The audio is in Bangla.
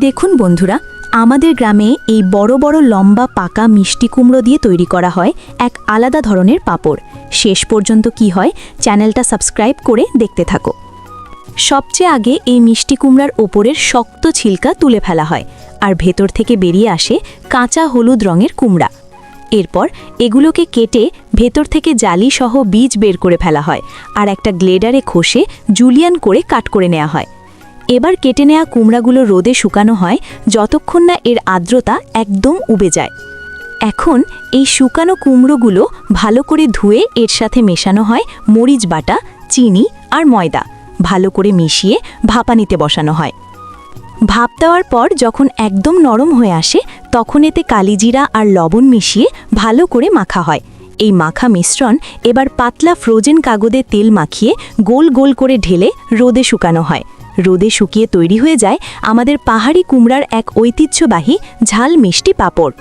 দেখুন বন্ধুরা, আমাদের গ্রামে এই বড় বড় লম্বা পাকা মিষ্টি কুমড়ো দিয়ে তৈরি করা হয় এক আলাদা ধরনের পাঁপড়। শেষ পর্যন্ত কি হয় চ্যানেলটা সাবস্ক্রাইব করে দেখতে থাকো। সবচেয়ে আগে এই মিষ্টি কুমড়ার ওপরের শক্ত ছিলকা তুলে ফেলা হয়, আর ভেতর থেকে বেরিয়ে আসে কাঁচা হলুদ রঙের কুমড়া। এরপর এগুলোকে কেটে ভেতর থেকে জালি সহ বীজ বের করে ফেলা হয়, আর একটা গ্লেডারে ঘষে জুলিয়ান করে কাট করে নেওয়া হয়। এবার কেটে নেওয়া কুমড়াগুলো রোদে শুকানো হয় যতক্ষণ না এর আর্দ্রতা একদম উবে যায়। এখন এই শুকানো কুমড়োগুলো ভালো করে ধুয়ে এর সাথে মেশানো হয় মরিচ বাটা, চিনি আর ময়দা। ভালো করে মিশিয়ে ভাপানিতে বসানো হয়। ভাপ দেওয়ার পর যখন একদম নরম হয়ে আসে তখন এতে কালিজিরা আর লবণ মিশিয়ে ভালো করে মাখা হয়। এই মাখা মিশ্রণ এবার পাতলা ফ্রোজেন কাগজে তেল মাখিয়ে গোল গোল করে ঢেলে রোদে শুকানো হয়। রোদে শুকিয়ে তৈরি হয়ে যায় আমাদের পাহাড়ি কুমড়ার এক ঐতিহ্যবাহী ঝাল মিষ্টি পাঁপড়।